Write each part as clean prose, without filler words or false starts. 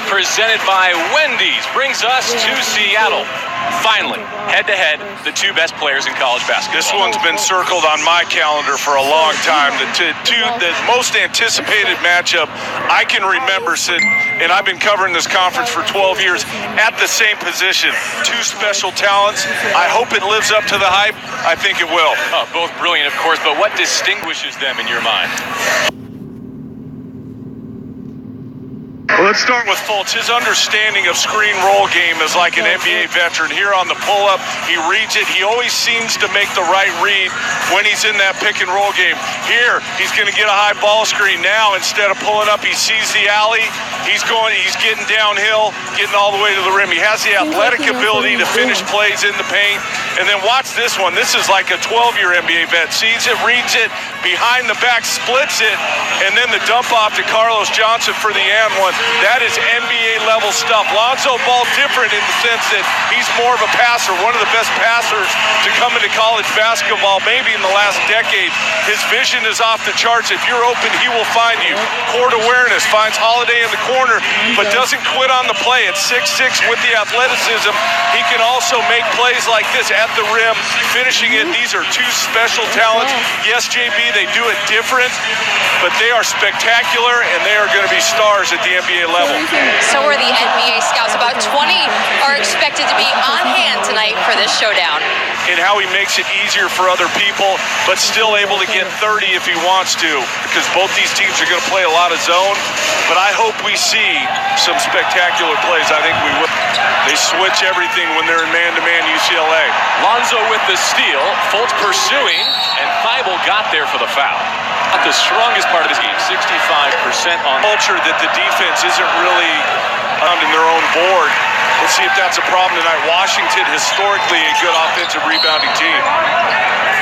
presented by Wendy's brings us to Seattle. Finally, head-to-head, the two best players in college basketball. This one's been circled on my calendar for a long time. The most anticipated matchup I can remember since, and I've been covering this conference for 12 years, at the same position. Two special talents. I hope it lives up to the hype. I think it will. Both brilliant, of course, but what distinguishes them in your mind? Well, let's start with Fultz. His understanding of screen roll game is like an NBA veteran. Here on the pull-up, he reads it. He always seems to make the right read when he's in that pick and roll game. Here, he's going to get a high ball screen. Now, instead of pulling up, he sees the alley. He's getting downhill, getting all the way to the rim. He has the athletic ability to finish plays in the paint. And then watch this one. This is like a 12-year NBA vet. Sees it, reads it, behind the back, splits it, and then the dump off to Carlos Johnson for the and one. That is NBA-level stuff. Lonzo Ball different in the sense that he's more of a passer, one of the best passers to come into college basketball maybe in the last decade. His vision is off the charts. If you're open, he will find you. Court awareness, finds Holiday in the corner, but doesn't quit on the play. At 6'6" with the athleticism, he can also make plays like this at the rim, finishing it. These are two special talents. Yes, JB, they do it different, but they are spectacular, and they are going to be stars at the NBA level. So are the NBA scouts. About 20 are expected to be on hand tonight for this showdown. And how he makes it easier for other people, but still able to get 30 if he wants to, because both these teams are going to play a lot of zone. But I hope we see some spectacular plays. I think we will. They switch everything when they're in man-to-man UCLA. Lonzo with the steal, Fultz pursuing, and Thibault got there for the foul. Not the strongest part of his game, 65% on culture that the defense isn't really on in their own board. Let's see if that's a problem tonight. Washington, historically a good offensive rebounding team.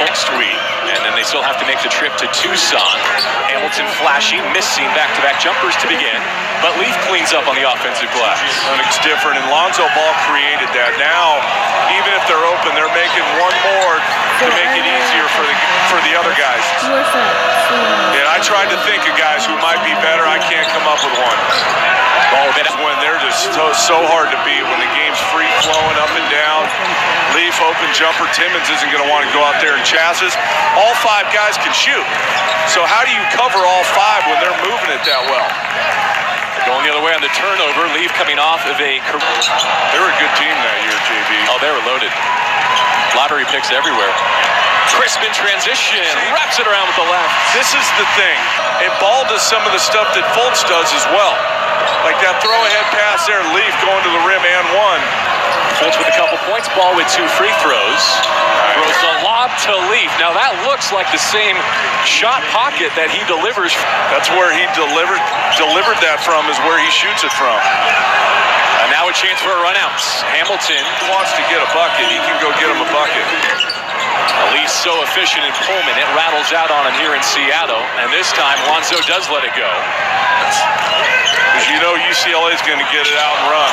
Fultz three, and then they still have to make the trip to Tucson. Hamilton flashing, missing back-to-back jumpers to begin, but Leaf cleans up on the offensive glass. And it's different, and Lonzo Ball created that. Now, even if they're open, they're making one more to make it easier for the other guys. And I tried to think of guys who might be better. I can't come up with one. When they're just so hard to beat, when the game's free-flowing up and down. Leaf, open jumper. Timmons isn't going to want to go out there and chassis. All five guys can shoot. So how do you cover all five when they're moving it that well? Going the other way on the turnover. Leaf coming off of a... They were a good team that year, JB. Oh, they were loaded. Lottery picks everywhere. Crisp in transition, wraps it around with the left. This is the thing. And Ball does some of the stuff that Fultz does as well. Like that throw-ahead pass there, Leaf going to the rim and one. Fultz with a couple points, Ball with 2 free throws. Throws the lob to Leaf. Now that looks like the same shot pocket that he delivers. That's where he delivered that from, is where he shoots it from. And now a chance for a run-out. Hamilton wants to get a bucket. He can go get him a bucket. Leaf's so efficient in Pullman, it rattles out on him here in Seattle. And this time, Lonzo does let it go. Because you know UCLA is going to get it out and run.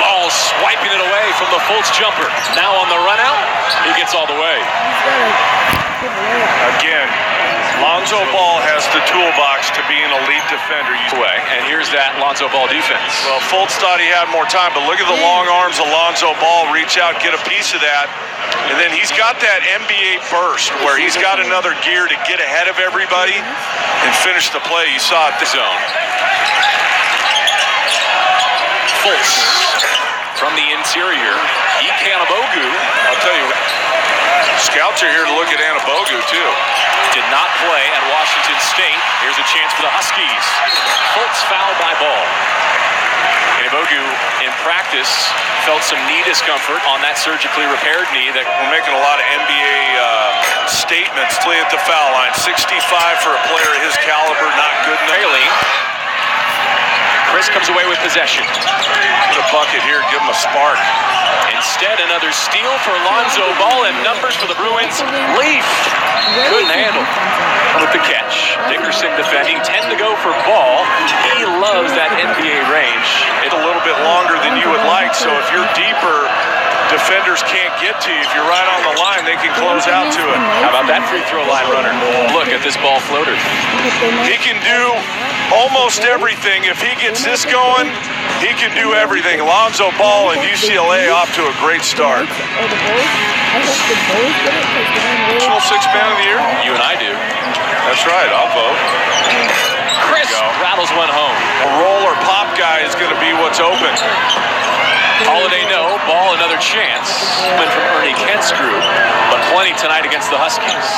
Ball swiping it away from the Fultz jumper. Now on the run out, he gets all the way. Again, Lonzo Ball has the toolbox to be an elite defender. And here's that Lonzo Ball defense. Well, Fultz thought he had more time, but look at the long arms of Lonzo Ball. Reach out, get a piece of that. And then he's got that NBA burst where he's got another gear to get ahead of everybody and finish the play. You saw it. The zone. Fultz from the interior. Ikanabogu. I'll tell you, scouts are here to look at Anabogu too. Did not play at Washington State. Here's a chance for the Huskies. Fultz fouled by Ball. Anabogu in practice felt some knee discomfort on that surgically repaired knee. That we're making a lot of NBA statements at the foul line. 65 for a player of his caliber, not good enough. Chris comes away with possession. Get a bucket here, give him a spark. Instead, another steal for Lonzo Ball, and numbers for the Bruins. Leaf couldn't handle with the catch. Dickerson defending, 10 to go for Ball. He loves that NBA range. It's a little bit longer than you would like, so if you're deeper defenders can't get to you. If you're right on the line, they can close out to it. How about that free throw line runner? Look at this ball floater. He can do almost everything. If he gets this going, he can do everything. Lonzo Ball and UCLA off to a great start. National Sixth Man of the Year? You and I do. That's right, I'll vote. Chris rattles one home. A roll or pop guy is going to be what's open. Holiday no, Ball another chance. Went from Ernie Kent's group, but plenty tonight against the Huskies.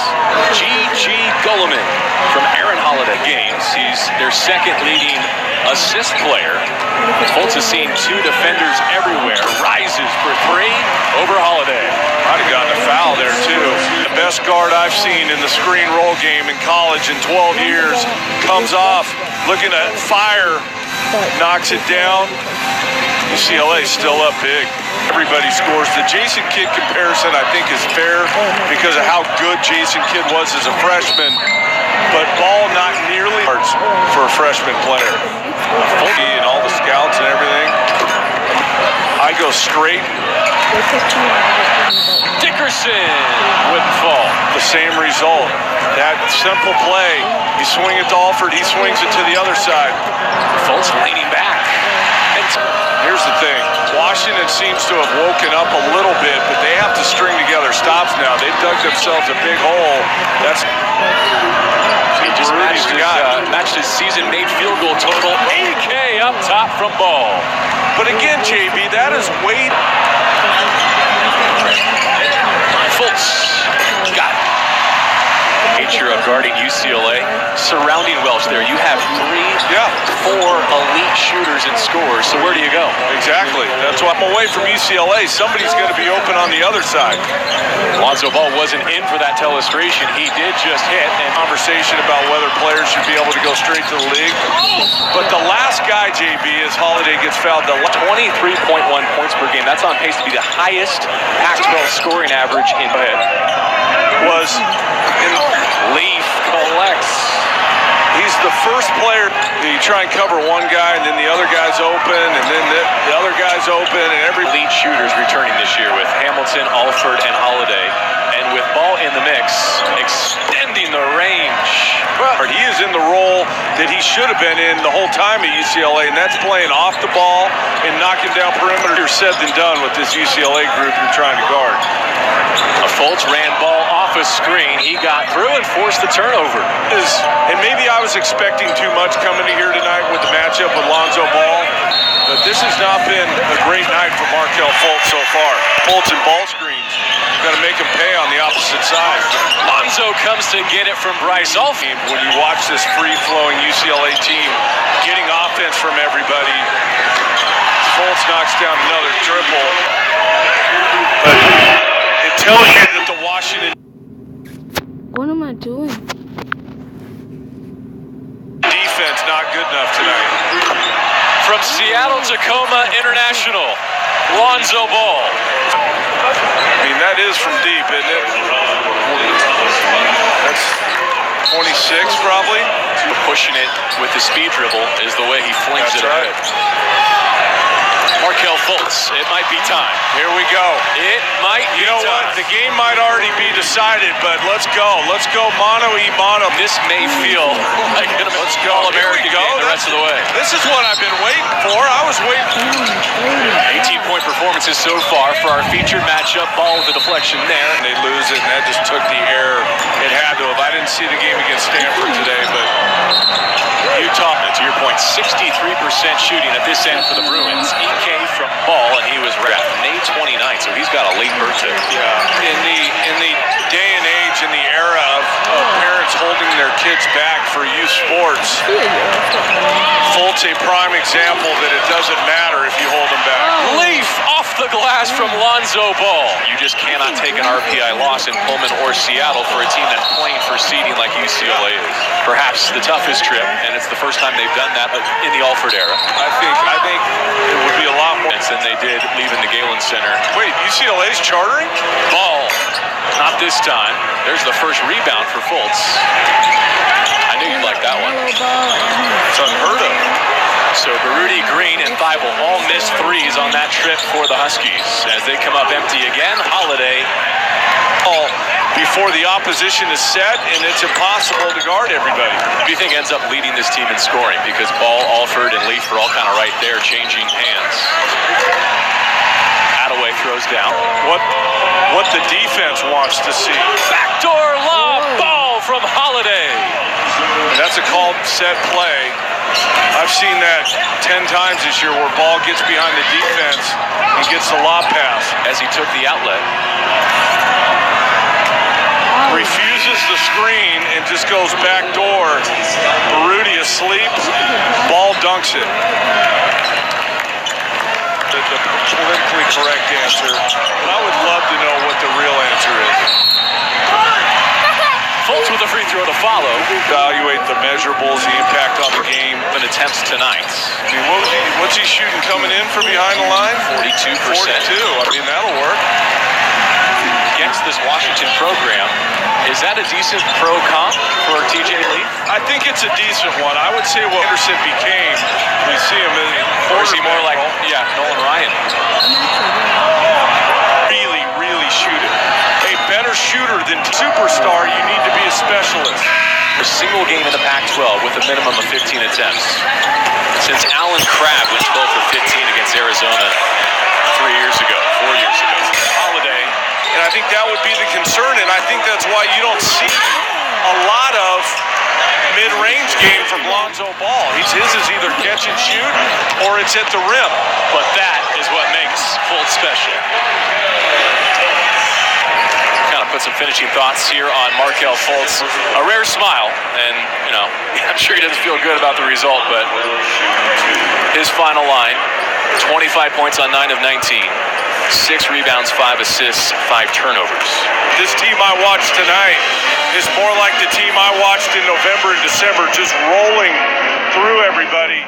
G.G. Gulliman from Aaron Holiday games. He's their second leading assist player. Fultz has seen two defenders everywhere. Rises for three over Holiday. Might have gotten a foul there, too. The best guard I've seen in the screen roll game in college in 12 years. Comes off, looking to fire, knocks it down. UCLA still up big. Everybody scores. The Jason Kidd comparison, I think, is fair because of how good Jason Kidd was as a freshman, but Ball not nearly for a freshman player. And all the scouts and everything. I go straight. Dickerson wouldn't fall. The same result. That simple play. You swing it to Alford, he swings it to the other side. Fultz leaning back. Here's the thing. Washington seems to have woken up a little bit, but they have to string together stops now. They've dug themselves a big hole. That's he just matched his season-made field goal total. AK up top from Ball. But again, JB, that is way. Fultz got it. Nature of guarding UCLA. Surrounding Welch there. You have four elite shooters and scores. So where do you go? Exactly. That's why I'm away from UCLA. Somebody's going to be open on the other side. Lonzo Ball wasn't in for that telestration. He did just hit. And conversation about whether players should be able to go straight to the league. But the last guy, JB, as Holiday gets fouled, 23.1 points per game. That's on pace to be the highest Pac-12 scoring average in was in Leaf collects. He's the first player. You try and cover one guy, and then the other guy's open, and then the other guy's open, and every elite shooters returning this year with Hamilton, Alford, and Holiday. And with Ball in the mix, extending the range. Well, he is in the role that he should have been in the whole time at UCLA, and that's playing off the ball and knocking down perimeter. Said than done with this UCLA group you're trying to guard. Fultz ran Ball off a screen. He got through and forced the turnover. And maybe I was expecting too much coming to here tonight with the matchup with Lonzo Ball, but this has not been a great night for Markelle Fultz so far. Fultz and ball screens. Got to make him pay on the opposite side. Lonzo comes to get it from Bryce Alford. When you watch this free-flowing UCLA team getting offense from everybody, Fultz knocks down another triple. But it tells you that the Washington... What am I doing? Defense not good enough tonight. From Seattle Tacoma International, Lonzo Ball. I mean, that is from deep, isn't it? That's 26 probably. Pushing it with the speed dribble is the way he flings it right. Markelle Fultz, it might be time. Here we go. It might be You know time. what? The game might already be decided, but let's go. Let's go mano y mano. This may feel like an All-American game the rest of the way. This is what I've been waiting for. I was waiting. 18-point performances so far for our featured matchup. Ball with the deflection there. And they lose it, and that just took the air. It had to have. I didn't see the game against Stanford today, but Utah, to your point, 63% shooting at this end for the Bruins. EK from Ball, and he was wrapped May 29th, so he's got a late birthday. Yeah. In the day and age, in the era of parents holding their kids back for youth sports, Fultz a prime example that it doesn't matter if you hold them back. Leaf off the glass from Lonzo Ball. You just cannot take an RPI loss in Pullman or Seattle for a team that's playing for seeding like UCLA is. Perhaps the toughest trip, and it's the first time they've done that in the Alford era. I think it would be a lot more than they did leaving the Galen Center. Wait, UCLA's chartering? Ball, not this time. There's the first rebound for Fultz. I knew you'd like that one. It's unheard of. So Baruti, Green, and Thibault all missed threes on that trip for the Huskies. As they come up empty again, Holiday. All before the opposition is set, and it's impossible to guard everybody. Who do you think ends up leading this team in scoring? Because Ball, Alford, and Leaf are all kind of right there changing hands. Attaway throws down. What the defense wants to see. Backdoor lob, Ball from Holiday. And that's a called set play. I've seen that 10 times this year where Ball gets behind the defense and gets the lob pass. As he took the outlet. Refuses the screen and just goes back door. Baruti asleep. Ball dunks it. The politically correct answer. But I would love to know what the real answer is. Fultz with a free throw to follow. Evaluate the measurables, the impact on the game. And attempts tonight. I mean, what's he shooting coming in from behind the line? 42%. 42. I mean, that'll work. Against this Washington program, is that a decent pro comp for TJ Leaf? I think it's a decent one. I would say what Anderson became, we see him in Or is he more like, Nolan Ryan? Really, really shoot it. A better shooter than superstar, you need to be a specialist. A single game in the Pac-12 with a minimum of 15 attempts. Since Alan Crabb went 12 for 15 against Arizona 4 years ago. Holiday. And I think that would be the concern, and I think that's why you don't see a lot of mid-range game from Lonzo Ball. His is either catch and shoot or it's at the rim. But that is what makes Fultz special. Kind of put some finishing thoughts here on Markelle Fultz. A rare smile, and I'm sure he doesn't feel good about the result, but his final line, 25 points on 9 of 19. 6 rebounds, 5 assists, 5 turnovers. This team I watched tonight is more like the team I watched in November and December, just rolling through everybody.